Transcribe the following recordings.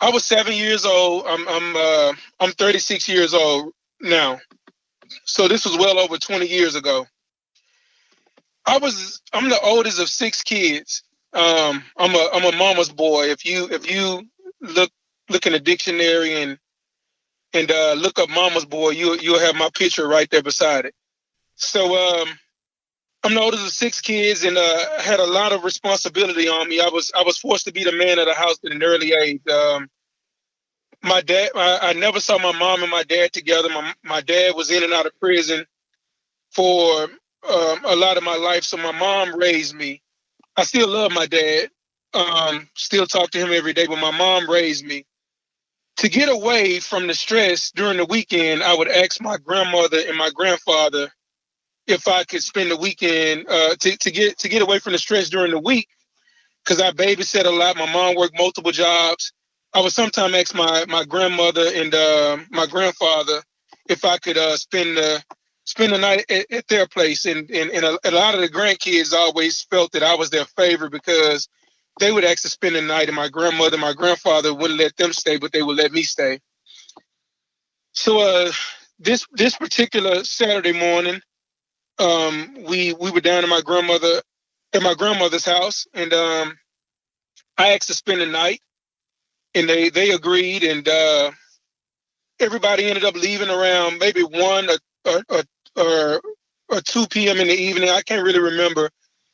I was 7 years old. I'm 36 years old now. So this was well over 20 years ago. I'm the oldest of six kids. I'm a mama's boy. If you look in the dictionary and look up mama's boy, you'll have my picture right there beside it. So I'm the oldest of six kids, and had a lot of responsibility on me. I was forced to be the man of the house at an early age. My dad, I never saw my mom and my dad together. My dad was in and out of prison for a lot of my life, so my mom raised me. I still love my dad, still talk to him every day, but my mom raised me. To get away from the stress during the weekend, I would ask my grandmother and my grandfather if I could spend the weekend to get away from the stress during the week, because I babysat a lot. My mom worked multiple jobs. I would sometimes ask my grandmother and my grandfather if I could spend the night at their place. And a lot of the grandkids always felt that I was their favorite because they would actually spend the night, and my grandmother and my grandfather wouldn't let them stay, but they would let me stay. So this particular Saturday morning, we were down at my grandmother's house, and I asked to spend the night, and they agreed, and everybody ended up leaving around maybe 1 or 2 p.m. in the evening. I can't really remember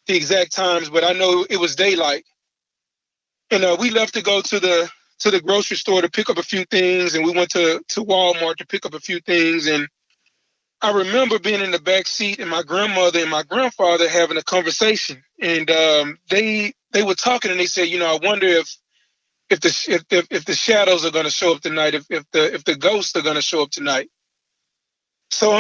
the exact times, but I know it was daylight. And we left to go to the grocery store to pick up a few things, and we went to Walmart to pick up a few things. And I remember being in the back seat and my grandmother and my grandfather having a conversation, and they were talking, and they said, I wonder if the shadows are going to show up tonight, if the ghosts are going to show up tonight. So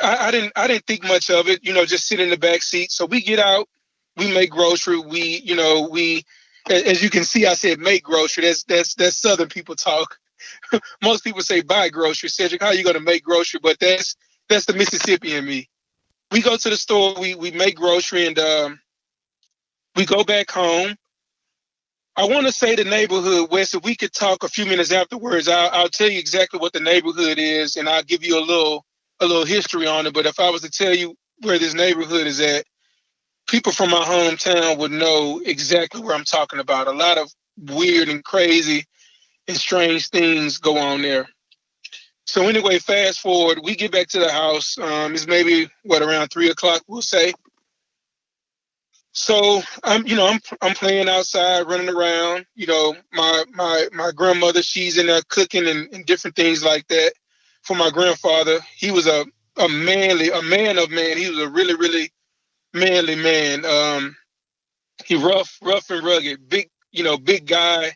I didn't think much of it, just sit in the back seat. So we get out, we make grocery, we as you can see, I said make grocery. That's Southern people talk. Most people say buy grocery. Cedric, how are you going to make grocery? But that's the Mississippi in me. We go to the store, we make grocery, and we go back home. I want to say the neighborhood, Wes. If we could talk a few minutes afterwards, I'll tell you exactly what the neighborhood is, and I'll give you a little history on it. But if I was to tell you where this neighborhood is at, people from my hometown would know exactly where I'm talking about. A lot of weird and crazy and strange things go on there. So anyway, fast forward, we get back to the house. It's maybe around 3:00, we'll say. So I'm playing outside, running around. My grandmother, she's in there cooking and different things like that. For my grandfather, he was a man of man. He was a really, really manly man. He rough and rugged, big guy,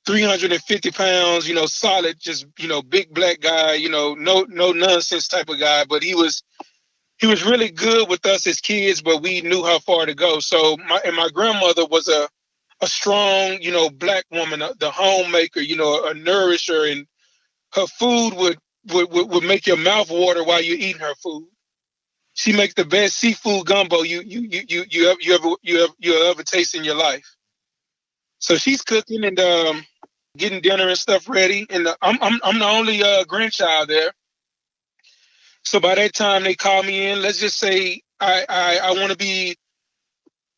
350 pounds, solid, just, big black guy, no nonsense type of guy. But he was really good with us as kids, but we knew how far to go. So my grandmother was a strong, black woman, the homemaker, a nourisher, and her food would make your mouth water while you're eating her food. She makes the best seafood gumbo you ever taste in your life. So she's cooking and getting dinner and stuff ready, and I'm the only grandchild there. So by that time they call me in. Let's just say I want to be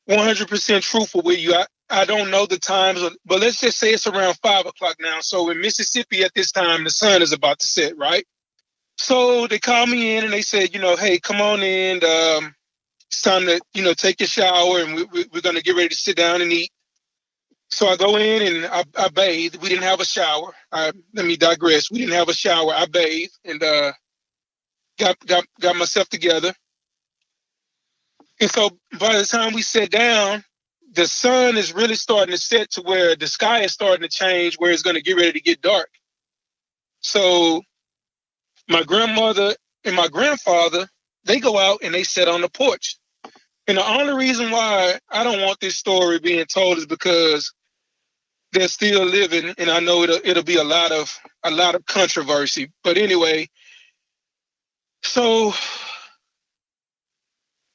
100% truthful with you. I don't know the times, but let's just say it's around 5:00 now. So in Mississippi at this time, the sun is about to set, right? So they called me in and they said, hey, come on in. It's time to, take your shower, and we're going to get ready to sit down and eat. So I go in and I bathe. We didn't have a shower. Let me digress. We didn't have a shower. I bathed and got myself together. And so by the time we sat down, the sun is really starting to set to where the sky is starting to change, where it's going to get ready to get dark. So my grandmother and my grandfather, they go out and they sit on the porch. And the only reason why I don't want this story being told is because they're still living, and I know it'll be a lot of controversy. But anyway, so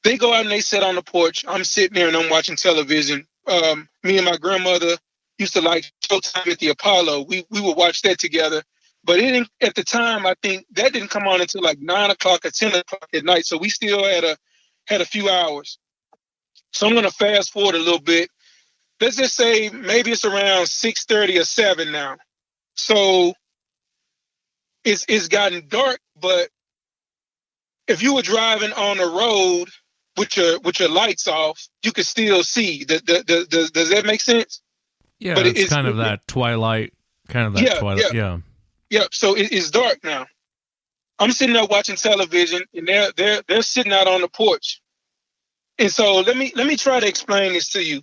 they go out and they sit on the porch. I'm sitting there and I'm watching television. Me and my grandmother, used to like Showtime at the Apollo. We would watch that together. But it didn't, at the time, I think that didn't come on until like 9 o'clock or 10 o'clock at night. So we still had a few hours. So I'm gonna fast forward a little bit. Let's just say maybe it's around 6:30 or 7 now. So it's gotten dark, but if you were driving on the road with your lights off, you could still see. Does that make sense? Yeah, but it's kind of that twilight, twilight. Yeah. So it's dark now. I'm sitting there watching television, and they're sitting out on the porch. And so let me try to explain this to you.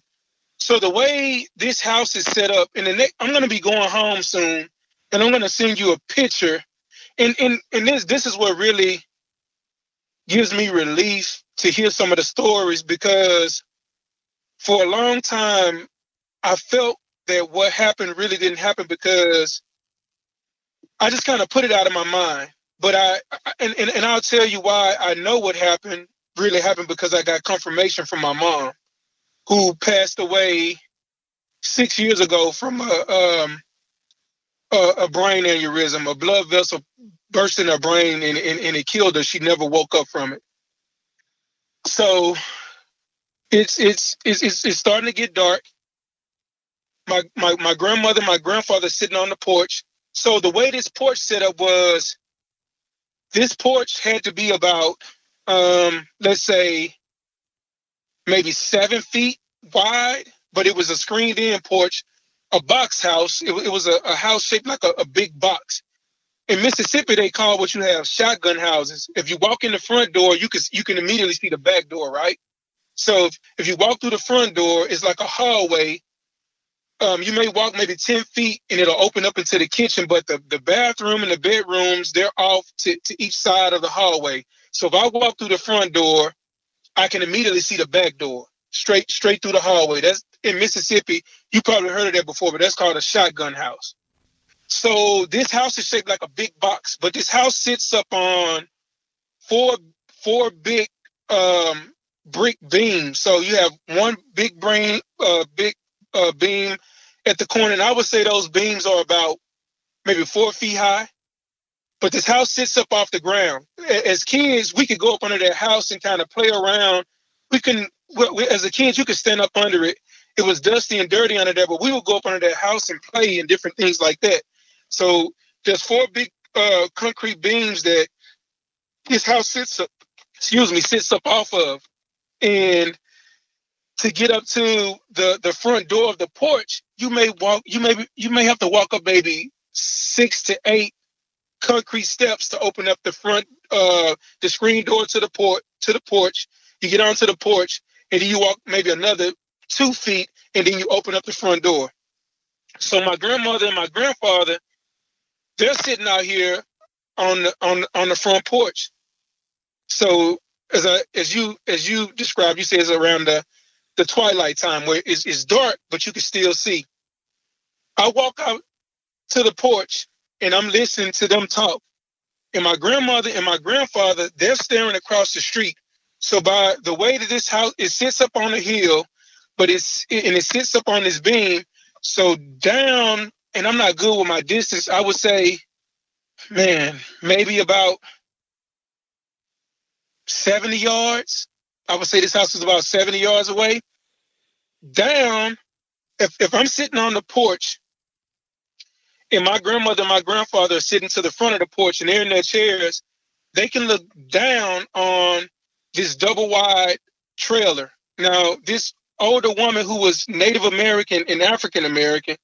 So the way this house is set up, and I'm going to be going home soon, and I'm going to send you a picture. And this is what really gives me relief to hear some of the stories, because for a long time I felt that what happened really didn't happen, because I just kind of put it out of my mind. But I'll tell you why I know what happened really happened, because I got confirmation from my mom, who passed away 6 years ago from a brain aneurysm. A blood vessel burst in her brain, and it killed her. She never woke up from it. So it's starting to get dark. My grandmother, my grandfather sitting on the porch. So the way this porch set up was, this porch had to be about, let's say, maybe 7 feet wide, but it was a screened-in porch, a box house. It was a house shaped like a big box. In Mississippi, they call what you have shotgun houses. If you walk in the front door, you can immediately see the back door, right? So if you walk through the front door, it's like a hallway. You may walk maybe 10 feet and it'll open up into the kitchen, but the bathroom and the bedrooms, they're off to each side of the hallway. So if I walk through the front door, I can immediately see the back door straight through the hallway. That's in Mississippi. You probably heard of that before, but that's called a shotgun house. So this house is shaped like a big box, but this house sits up on four big brick beams. So you have one big beam at the corner, and I would say those beams are about maybe 4 feet high. But this house sits up off the ground. As kids, we could go up under that house and kind of play around. As a kid, you could stand up under it. It was dusty and dirty under there, but we would go up under that house and play and different things like that. So there's 4 big concrete beams that this house sits up off of. And to get up to the front door of the porch, you may have to walk up maybe 6 to 8 concrete steps to open up the front, the screen door to the porch. You get onto the porch, and then you walk maybe another 2 feet, and then you open up the front door. So my grandmother and my grandfather, they're sitting out here on the front porch. So as you described, you say it's around the twilight time where it's dark, but you can still see. I walk out to the porch, and I'm listening to them talk. And my grandmother and my grandfather, they're staring across the street. So by the way that this house, it sits up on a hill, but it sits up on this beam. So down, and I'm not good with my distance, I would say, man, maybe about 70 yards. I would say this house is about 70 yards away. Down, if I'm sitting on the porch, and my grandmother and my grandfather are sitting to the front of the porch, and they're in their chairs, they can look down on this double wide trailer. Now, this older woman who was Native American and African American,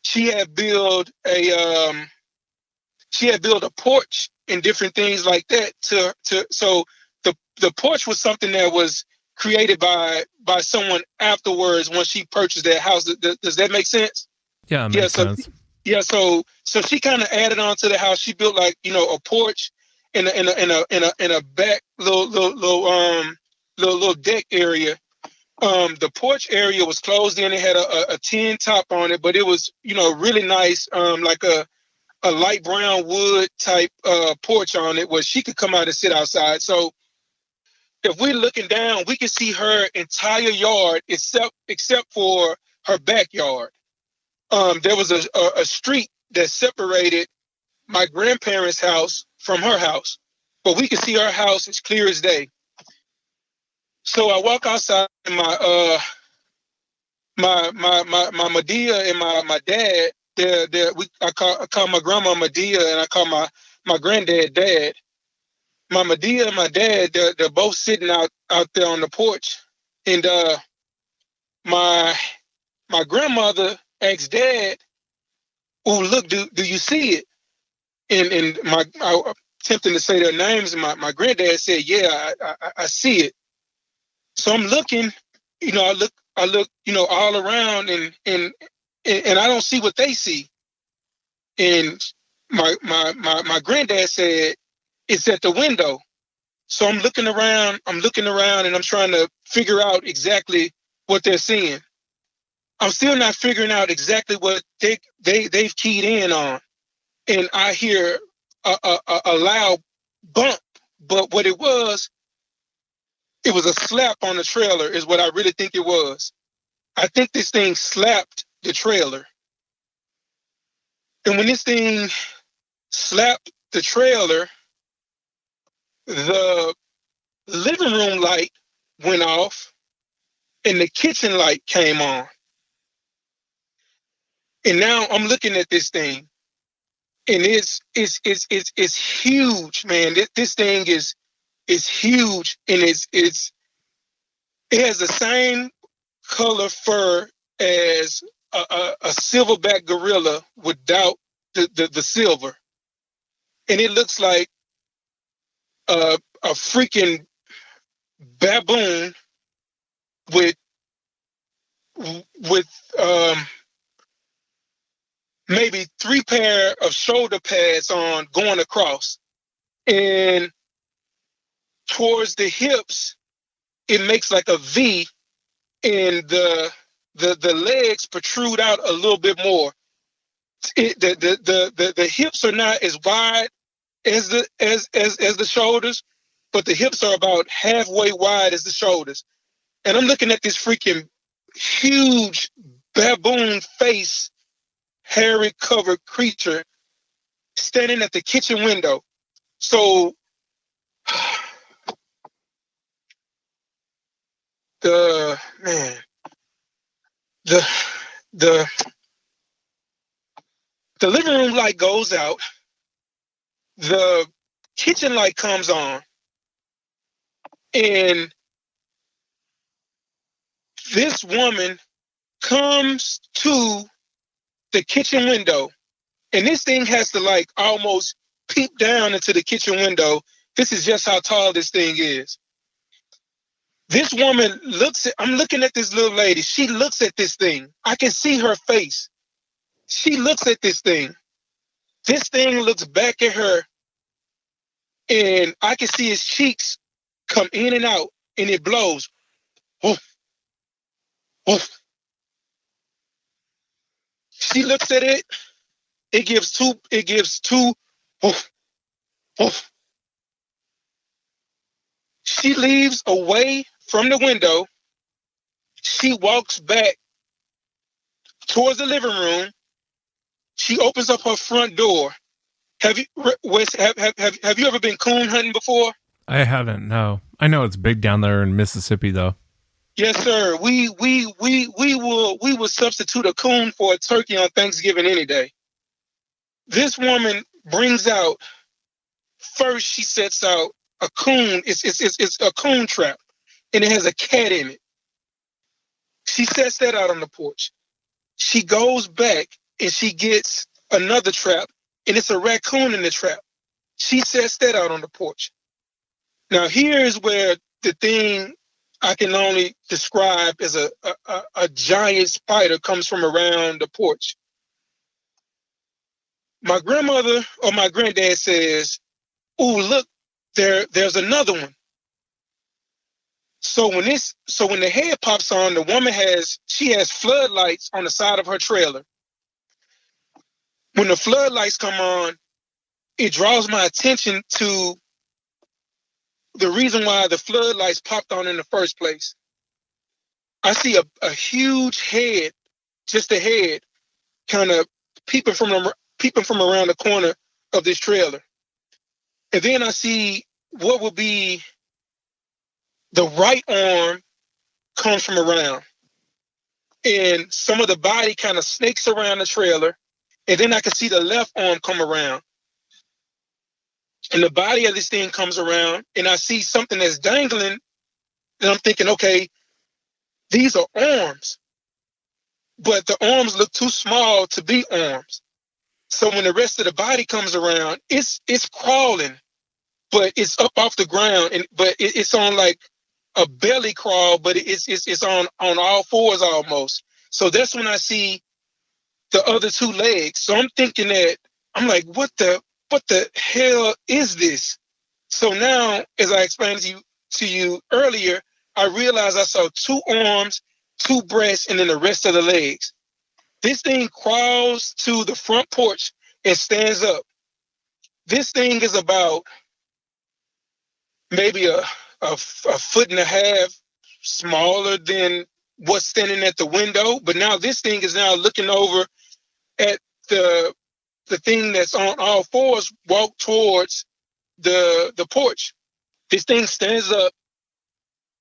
she had built a porch and different things like that. So the porch was something that was created by someone afterwards when she purchased that house. Does that make sense? Yeah, it makes sense. Yeah, so she kind of added on to the house. She built like, a porch and a back little deck area. The porch area was closed in. It had a tin top on it, but it was, really nice, like a light brown wood type porch on it where she could come out and sit outside. So if we're looking down, we can see her entire yard except for her backyard. there was a street that separated my grandparents' house from her house, but we could see our house as clear as day. So I walk outside, and my Medea and my dad, I call my grandma Medea, and I call my granddad Dad. My Medea and my dad, they're both sitting out there on the porch, and my grandmother asked Dad, "Oh, look, do you see it?" And I attempting to say their names, and my granddad said, "Yeah, I see it." So I'm looking, I look, all around, and I don't see what they see. And my granddad said, "It's at the window." So I'm looking around, and I'm trying to figure out exactly what they're seeing. I'm still not figuring out exactly what they've keyed in on. And I hear a loud bump, but what it was a slap on the trailer is what I really think it was. I think this thing slapped the trailer. And when this thing slapped the trailer, the living room light went off and the kitchen light came on. And now I'm looking at this thing, and it's huge, man. This thing is huge, and it has the same color fur as a silverback gorilla without the silver, and it looks like a freaking baboon with maybe 3 pair of shoulder pads on going across, and towards the hips it makes like a V, and the legs protrude out a little bit more. The hips are not as wide as the shoulders, but the hips are about halfway wide as the shoulders. And I'm looking at this freaking huge baboon face, hairy covered creature standing at the kitchen window. So the living room light goes out, the kitchen light comes on, and this woman comes to the kitchen window, and this thing has to like almost peep down into the kitchen window. This is just how tall this thing is. This woman I'm looking at this little lady. She looks at this thing. I can see her face. She looks at this thing. This thing looks back at her, and I can see his cheeks come in and out, and it blows. Woof, woof. She looks at it. It gives two. Woof, woof. She leaves away from the window. She walks back towards the living room. She opens up her front door. Have you, Wes, have you ever been coon hunting before? I haven't. No, I know it's big down there in Mississippi, though. Yes, sir. We will substitute a coon for a turkey on Thanksgiving any day. This woman brings out first. She sets out a coon. It's a coon trap, and it has a cat in it. She sets that out on the porch. She goes back and she gets another trap, and it's a raccoon in the trap. She sets that out on the porch. Now here's where the thing I can only describe as a giant spider comes from around the porch. My grandmother or my granddad says, "Oh, look, there's another one." So when the head pops on, the woman has floodlights on the side of her trailer. When the floodlights come on, it draws my attention to the reason why the floodlights popped on in the first place. I see a huge head, just a head, kind of peeping from around the corner of this trailer. And then I see what would be the right arm comes from around. And some of the body kind of snakes around the trailer. And then I can see the left arm come around. And the body of this thing comes around, and I see something that's dangling. And I'm thinking, okay, these are arms. But the arms look too small to be arms. So when the rest of the body comes around, it's crawling, but it's up off the ground, but it's on like a belly crawl, but it's on all fours almost. So that's when I see the other two legs. So I'm thinking that, I'm like, what the hell is this? So now, as I explained to you earlier, I realized I saw two arms, two breasts, and then the rest of the legs. This thing crawls to the front porch and stands up. This thing is about maybe a foot and a half smaller than what's standing at the window. But now this thing is now looking over at the thing that's on all fours, walk towards the porch. This thing stands up,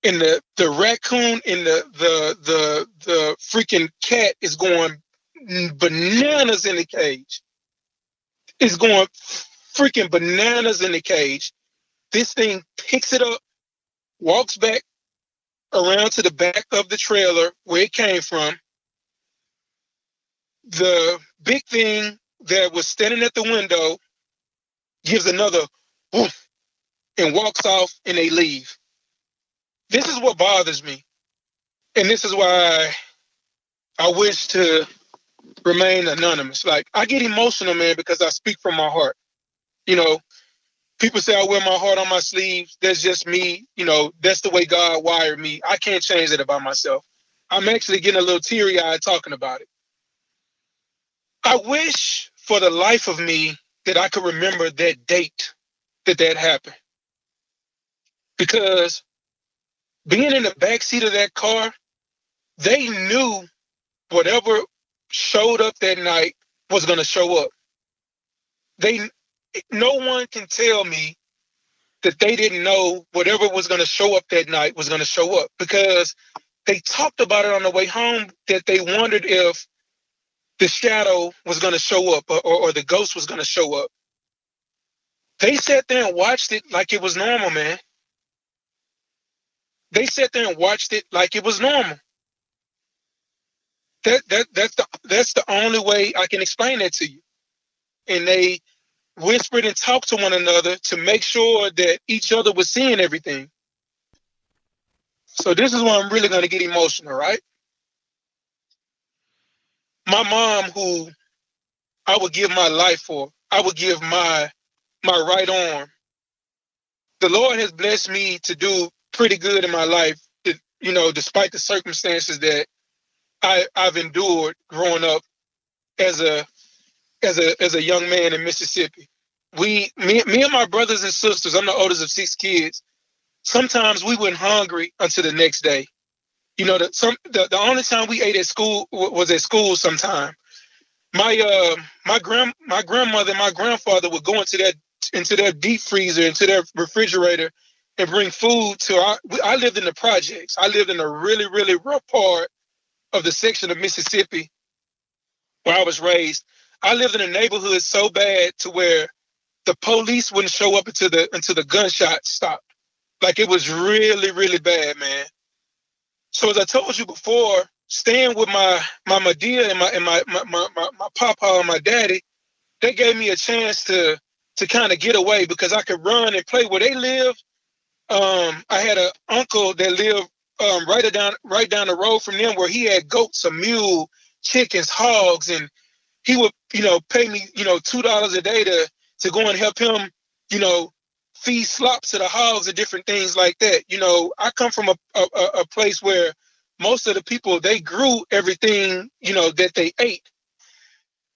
and the raccoon and the freaking cat is going bananas in the cage. It's going freaking bananas in the cage. This thing picks it up, walks back around to the back of the trailer where it came from. The big thing that was standing at the window gives another woof and walks off, and they leave. This is what bothers me. And this is why I wish to remain anonymous. Like, I get emotional, man, because I speak from my heart. You know, people say I wear my heart on my sleeve. That's just me. You know, that's the way God wired me. I can't change that about myself. I'm actually getting a little teary-eyed talking about it. I wish for the life of me that I could remember that date that happened. Because being in the backseat of that car, they knew whatever showed up that night was going to show up. No one can tell me that they didn't know whatever was going to show up that night was going to show up, because they talked about it on the way home, that they wondered if the shadow was going to show up or the ghost was going to show up. They sat there and watched it like it was normal, man. They sat there and watched it like it was normal. That's the only way I can explain that to you. And they whispered and talked to one another to make sure that each other was seeing everything. So this is where I'm really going to get emotional, right? My mom, who I would give my life for, I would give my right arm. The Lord has blessed me to do pretty good in my life, you know, despite the circumstances that I've endured growing up as a young man in Mississippi. Me and my brothers and sisters, I'm the oldest of 6 kids. Sometimes we went hungry until the next day. You know, the only time we ate at school was at school sometime. My grandmother and my grandfather would go into their deep freezer, into their refrigerator, and bring food to I lived in the projects. I lived in a really, really rough part of the section of Mississippi where I was raised. I lived in a neighborhood so bad to where the police wouldn't show up until the gunshots stopped. Like, it was really, really bad, man. So as I told you before, staying with my dear and my papa and my daddy, they gave me a chance to kind of get away, because I could run and play where they lived. I had an uncle that lived right down the road from them, where he had goats, a mule, chickens, hogs, and he would, you know, pay me, you know, $2 a day to go and help him, you know, feed slops to the hogs and different things like that. You know, I come from a place where most of the people, they grew everything, you know, that they ate.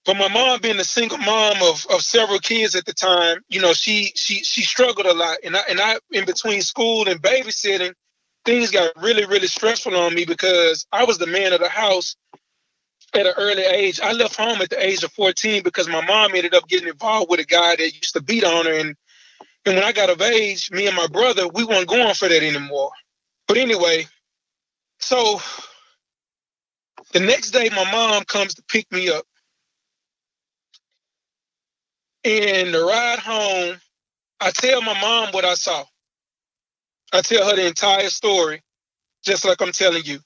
But my mom, being a single mom of several kids at the time, you know, she struggled a lot. And I in between school and babysitting, things got really, really stressful on me, because I was the man of the house. at an early age. I left home at the age of 14 because my mom ended up getting involved with a guy that used to beat on her. And when I got of age, me and my brother, we weren't going for that anymore. But anyway, so the next day, my mom comes to pick me up. And the ride home, I tell my mom what I saw. I tell her the entire story, just like I'm telling you.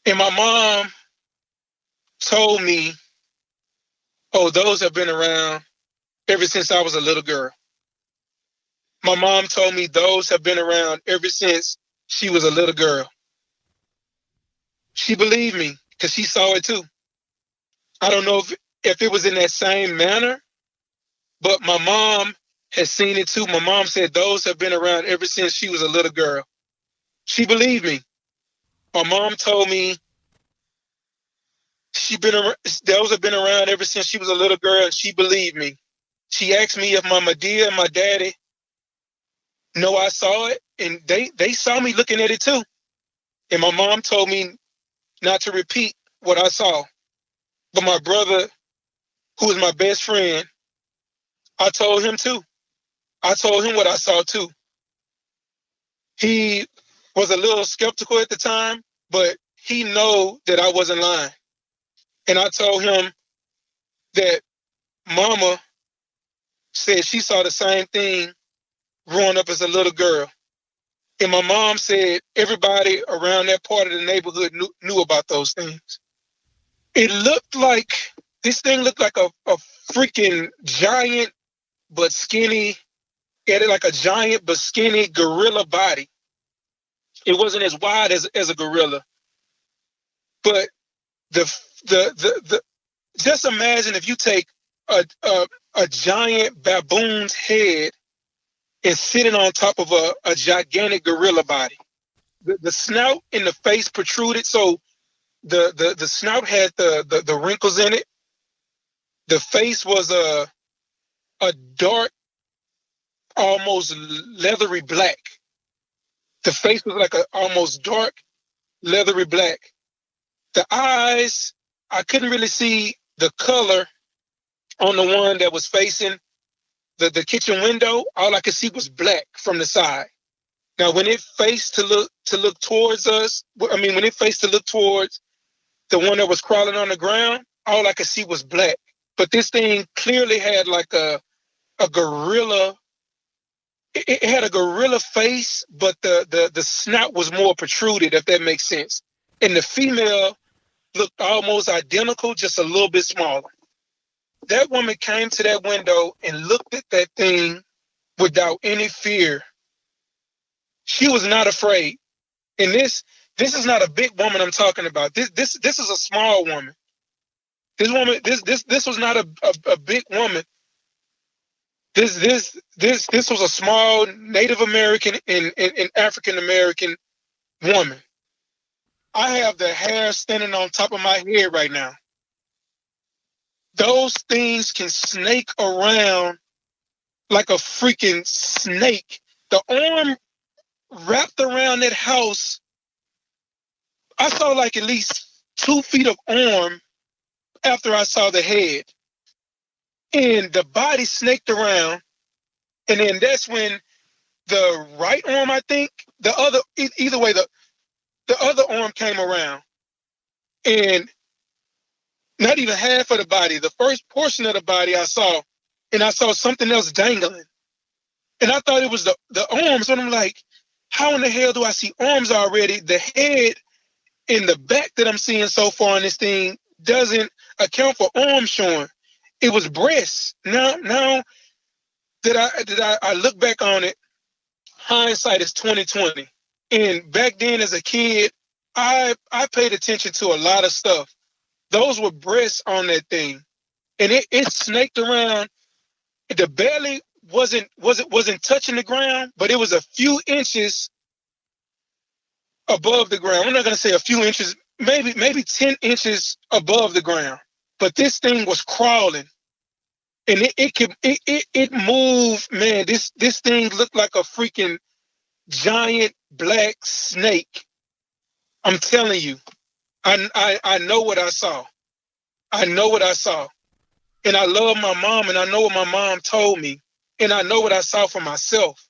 And my mom told me, oh, those have been around ever since I was a little girl. My mom told me those have been around ever since she was a little girl. She believed me because she saw it too. I don't know if it was in that same manner, but my mom has seen it too. My mom said those have been around ever since she was a little girl. She believed me. My mom told me those have been around ever since she was a little girl, and she believed me. She asked me if my Madea and my daddy know I saw it, and they saw me looking at it too. And my mom told me not to repeat what I saw. But my brother, who is my best friend, I told him too. I told him what I saw too. He was a little skeptical at the time, but he know that I wasn't lying. And I told him that Mama said she saw the same thing growing up as a little girl. And my mom said everybody around that part of the neighborhood knew about those things. This thing looked like a freaking giant but skinny, it had like a giant but skinny gorilla body. It wasn't as wide as a gorilla. But the just imagine if you take a giant baboon's head and sitting on top of a gigantic gorilla body. The snout and the face protruded, so the snout had the wrinkles in it. The face was a dark, almost leathery black. The face was like a almost dark, leathery black. The eyes, I couldn't really see the color on the one that was facing the kitchen window. All I could see was black from the side. Now, when it faced to look towards us, when it faced to look towards the one that was crawling on the ground, all I could see was black. But this thing clearly had like a gorilla. It had a gorilla face, but the snout was more protruded, if that makes sense. And the female looked almost identical, just a little bit smaller. That woman came to that window and looked at that thing without any fear. She was not afraid. And this is not a big woman I'm talking about. This is a small woman. This was not a big woman. This was a small Native American and African American woman. I have the hair standing on top of my head right now. Those things can snake around like a freaking snake. The arm wrapped around that house, I saw like at least 2 feet of arm after I saw the head. And the body snaked around. And then that's when the right arm, I think, either way, the other arm came around. And not even half of the body, the first portion of the body I saw, and I saw something else dangling. And I thought it was the arms. And I'm like, how in the hell do I see arms already? The head and the back that I'm seeing so far in this thing doesn't account for arms showing. It was breasts. Now that I look back on it, hindsight is 20/20. And back then as a kid, I paid attention to a lot of stuff. Those were breasts on that thing. And it snaked around. The belly wasn't touching the ground, but it was a few inches above the ground. I'm not gonna say a few inches, maybe 10 inches above the ground. But this thing was crawling. And it moved, man. This thing looked like a freaking giant black snake. I'm telling you. I know what I saw. I know what I saw. And I love my mom, and I know what my mom told me. And I know what I saw for myself.